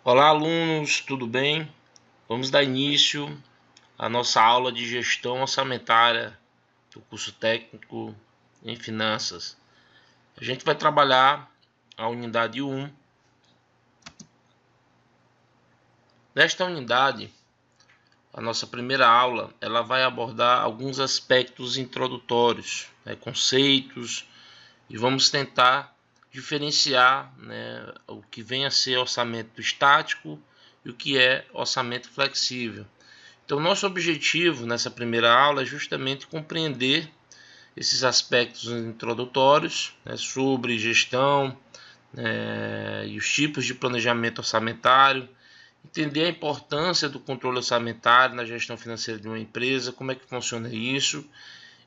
Olá, alunos, tudo bem? Vamos dar início à nossa aula de gestão orçamentária do curso técnico em finanças. A gente vai trabalhar a unidade 1. Nesta unidade, a nossa primeira aula, ela vai abordar alguns aspectos introdutórios, conceitos, e vamos tentar diferenciar, o que vem a ser orçamento estático e o que é orçamento flexível. Então, nosso objetivo nessa primeira aula é justamente compreender esses aspectos introdutórios, sobre gestão, e os tipos de planejamento orçamentário, entender a importância do controle orçamentário na gestão financeira de uma empresa, como é que funciona isso,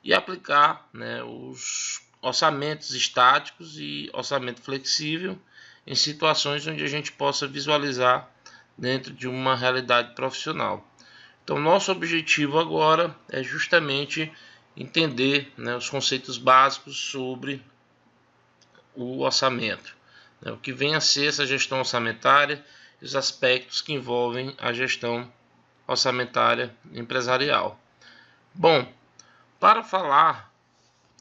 e aplicar, os orçamentos estáticos e orçamento flexível em situações onde a gente possa visualizar dentro de uma realidade profissional. Então, nosso objetivo agora é justamente entender, os conceitos básicos sobre o orçamento, o que vem a ser essa gestão orçamentária e os aspectos que envolvem a gestão orçamentária empresarial. Bom, para falar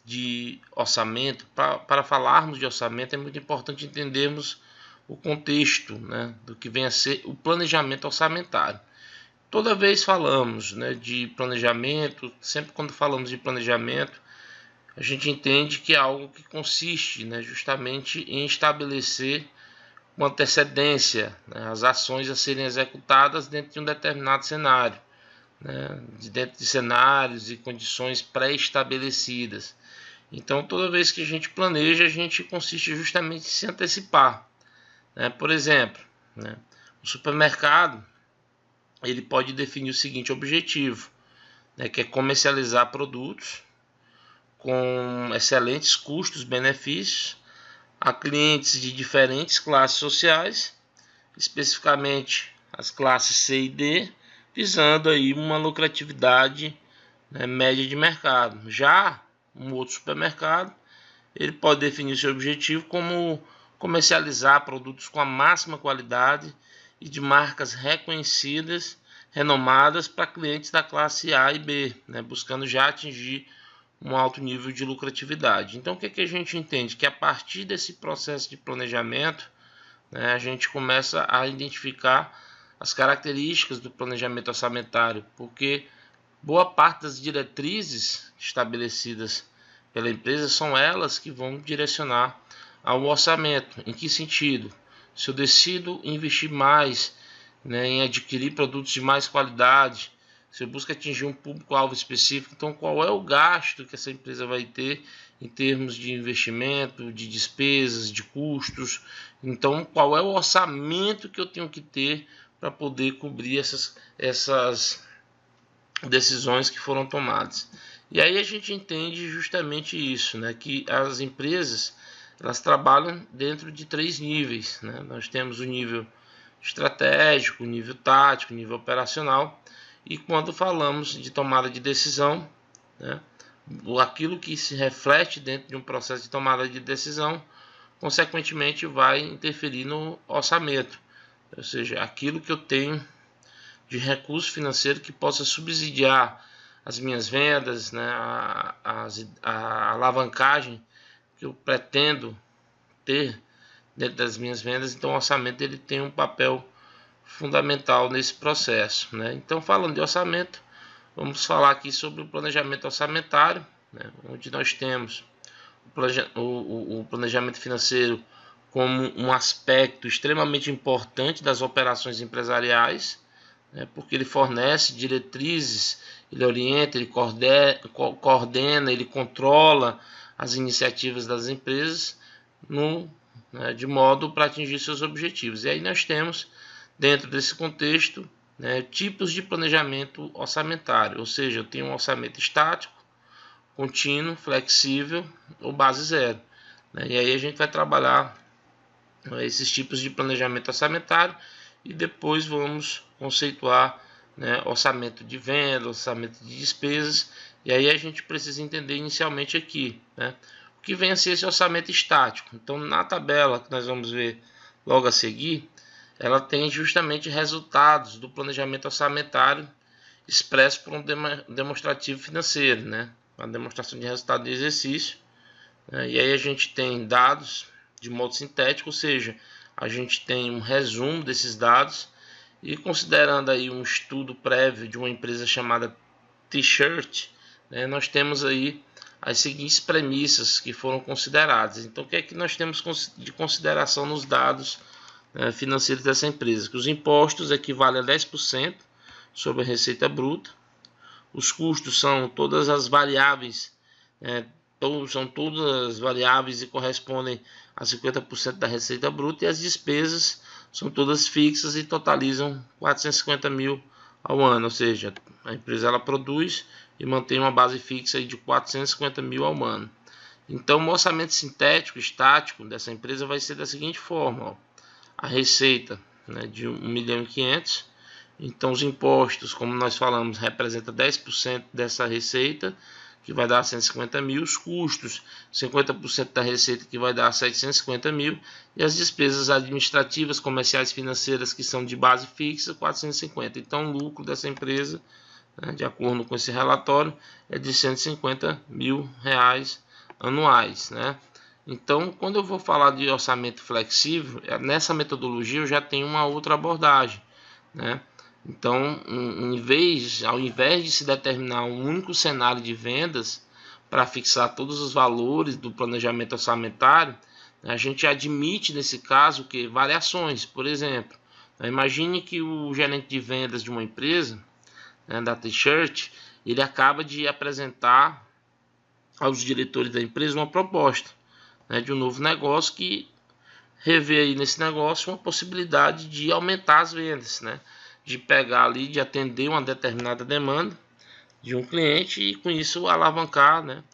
de orçamento, para falarmos de orçamento, é muito importante entendermos o contexto, do que vem a ser o planejamento orçamentário. Toda vez falamos, de planejamento, sempre quando falamos de planejamento, a gente entende que é algo que consiste, justamente em estabelecer com antecedência, as ações a serem executadas dentro de um determinado cenário, dentro de cenários e condições pré-estabelecidas. Então, toda vez que a gente planeja, a gente consiste justamente em se antecipar. Por exemplo, o supermercado, ele pode definir o seguinte objetivo, que é comercializar produtos com excelentes custos-benefícios a clientes de diferentes classes sociais, especificamente as classes C e D, visando aí uma lucratividade, média de mercado. Já um outro supermercado, ele pode definir seu objetivo como comercializar produtos com a máxima qualidade e de marcas reconhecidas, renomadas para clientes da classe A e B, buscando já atingir um alto nível de lucratividade. Então, o que a gente entende? Que a partir desse processo de planejamento, a gente começa a identificar as características do planejamento orçamentário, porque boa parte das diretrizes estabelecidas pela empresa são elas que vão direcionar ao orçamento. Em que sentido? Se eu decido investir mais, em adquirir produtos de mais qualidade, se eu busco atingir um público-alvo específico, então qual é o gasto que essa empresa vai ter em termos de investimento, de despesas, de custos? Então, qual é o orçamento que eu tenho que ter para poder cobrir essas decisões que foram tomadas? E aí a gente entende justamente isso, que as empresas, elas trabalham dentro de 3 níveis. Nós temos o nível estratégico, o nível tático, o nível operacional. E quando falamos de tomada de decisão, aquilo que se reflete dentro de um processo de tomada de decisão, consequentemente vai interferir no orçamento. Ou seja, aquilo que eu tenho de recurso financeiro que possa subsidiar as minhas vendas, a alavancagem que eu pretendo ter dentro das minhas vendas. Então, o orçamento ele tem um papel fundamental nesse processo. Então, falando de orçamento, vamos falar aqui sobre o planejamento orçamentário, onde nós temos o planejamento financeiro como um aspecto extremamente importante das operações empresariais, porque ele fornece diretrizes, ele orienta, ele coordena, ele controla as iniciativas das empresas de modo para atingir seus objetivos. E aí nós temos, dentro desse contexto, tipos de planejamento orçamentário, ou seja, eu tenho um orçamento estático, contínuo, flexível ou base zero. E aí a gente vai trabalhar esses tipos de planejamento orçamentário e depois vamos conceituar, orçamento de venda, orçamento de despesas. E aí a gente precisa entender inicialmente aqui, o que vem a ser esse orçamento estático. Então, na tabela que nós vamos ver logo a seguir, ela tem justamente resultados do planejamento orçamentário expresso por um demonstrativo financeiro, né? Uma demonstração de resultado de exercício. E aí a gente tem dados de modo sintético, ou seja, a gente tem um resumo desses dados e considerando aí um estudo prévio de uma empresa chamada T-Shirt, né, nós temos aí as seguintes premissas que foram consideradas. Então, o que é que nós temos de consideração nos dados financeiros dessa empresa? Que os impostos equivalem a 10% sobre a receita bruta, os custos são todas as variáveis, são todas variáveis e correspondem a 50% da receita bruta, e as despesas são todas fixas e totalizam 450 mil ao ano, ou seja, a empresa ela produz e mantém uma base fixa de 450 mil ao ano. Então, o orçamento sintético estático dessa empresa vai ser da seguinte forma: a receita, né, de 1.500.000. Então, os impostos, como nós falamos, representa 10% dessa receita, que vai dar 150 mil, os custos, 50% da receita, que vai dar 750 mil, e as despesas administrativas, comerciais, financeiras, que são de base fixa, 450. Então, o lucro dessa empresa, né, de acordo com esse relatório, é de 150 mil reais anuais, né? Então, quando eu vou falar de orçamento flexível, nessa metodologia eu já tenho uma outra abordagem, né? Então, ao invés de se determinar um único cenário de vendas para fixar todos os valores do planejamento orçamentário, a gente admite nesse caso que variações. Por exemplo, imagine que o gerente de vendas de uma empresa, né, da T-Shirt, ele acaba de apresentar aos diretores da empresa uma proposta, né, de um novo negócio, que revê aí nesse negócio uma possibilidade de aumentar as vendas, né? De pegar ali, de atender uma determinada demanda de um cliente e com isso alavancar, né?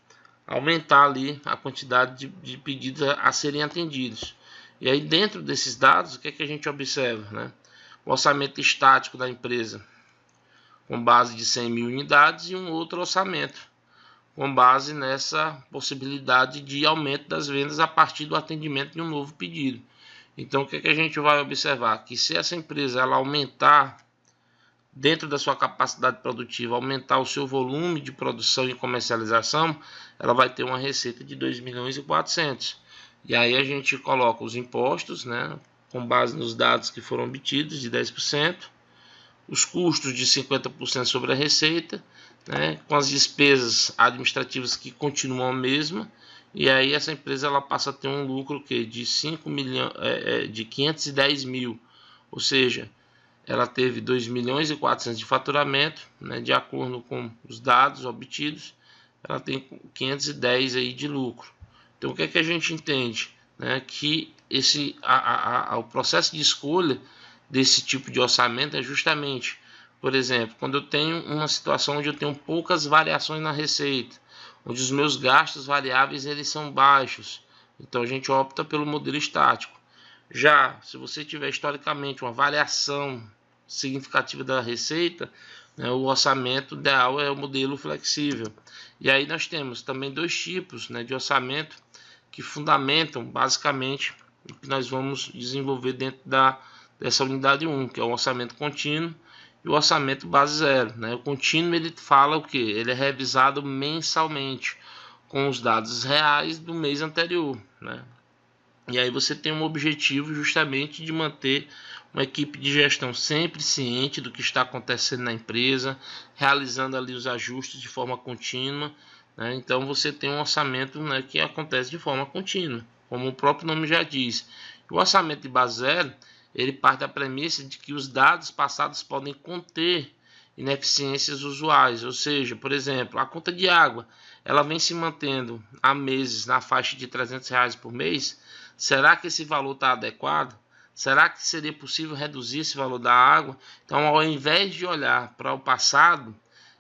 Aumentar ali a quantidade de pedidos a serem atendidos. E aí dentro desses dados, o que é que a gente observa, né? O orçamento estático da empresa com base de 100 mil unidades e um outro orçamento com base nessa possibilidade de aumento das vendas a partir do atendimento de um novo pedido. Então, o que a gente vai observar? Que se essa empresa ela aumentar, dentro da sua capacidade produtiva, aumentar o seu volume de produção e comercialização, ela vai ter uma receita de 2.400.000. E aí a gente coloca os impostos, né, com base nos dados que foram obtidos, de 10%, os custos de 50% sobre a receita, né, com as despesas administrativas que continuam a mesma, e aí essa empresa ela passa a ter um lucro de 5 milhões, de 510 mil, ou seja, ela teve 2.400.000 de faturamento, né, de acordo com os dados obtidos, ela tem 510 aí de lucro. Então o que é que a gente entende? Né, que o processo de escolha desse tipo de orçamento é justamente, por exemplo, quando eu tenho uma situação onde eu tenho poucas variações na receita, onde os meus gastos variáveis eles são baixos, então a gente opta pelo modelo estático. Já se você tiver historicamente uma variação significativa da receita, né, o orçamento ideal é o modelo flexível. E aí nós temos também dois tipos, né, de orçamento que fundamentam basicamente o que nós vamos desenvolver dentro dessa unidade 1, que é o orçamento contínuo e o orçamento base zero, né? O contínuo ele fala o que? Ele é revisado mensalmente com os dados reais do mês anterior, né? E aí você tem um objetivo justamente de manter uma equipe de gestão sempre ciente do que está acontecendo na empresa, realizando ali os ajustes de forma contínua, né? Então você tem um orçamento, né, que acontece de forma contínua, como o próprio nome já diz. O orçamento de base zero ele parte da premissa de que os dados passados podem conter ineficiências usuais, ou seja, por exemplo, a conta de água ela vem se mantendo há meses na faixa de R$300 por mês. Será que esse valor está adequado? Será que seria possível reduzir esse valor da água? Então, ao invés de olhar para o passado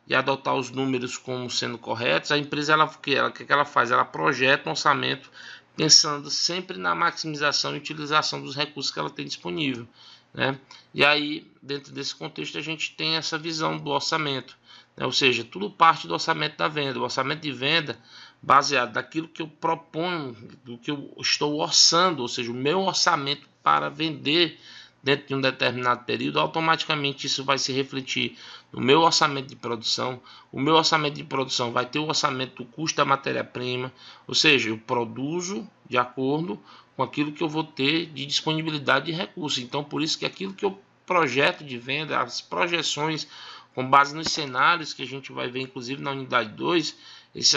e adotar os números como sendo corretos, a empresa o que ela faz? Ela projeta um orçamento pensando sempre na maximização e utilização dos recursos que ela tem disponível, né? E aí, dentro desse contexto, a gente tem essa visão do orçamento, né? Ou seja, tudo parte do orçamento da venda. O orçamento de venda, baseado naquilo que eu proponho, do que eu estou orçando, ou seja, o meu orçamento para vender dentro de um determinado período, automaticamente isso vai se refletir no meu orçamento de produção. O meu orçamento de produção vai ter o orçamento do custo da matéria-prima, ou seja, eu produzo de acordo com aquilo que eu vou ter de disponibilidade de recursos. Então, por isso que aquilo que eu projeto de venda, as projeções com base nos cenários que a gente vai ver, inclusive na unidade 2,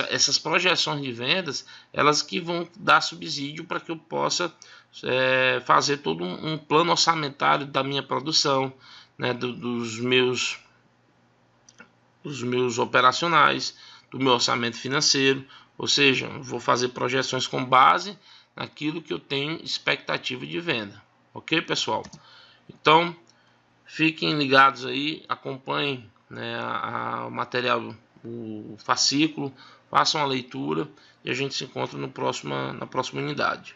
essas projeções de vendas, elas que vão dar subsídio para que eu possa fazer todo um plano orçamentário da minha produção, né, dos meus operacionais, do meu orçamento financeiro, ou seja, eu vou fazer projeções com base naquilo que eu tenho expectativa de venda. Ok, pessoal? Então, fiquem ligados aí, acompanhem, né, o material, o fascículo, façam a leitura e a gente se encontra na próxima unidade.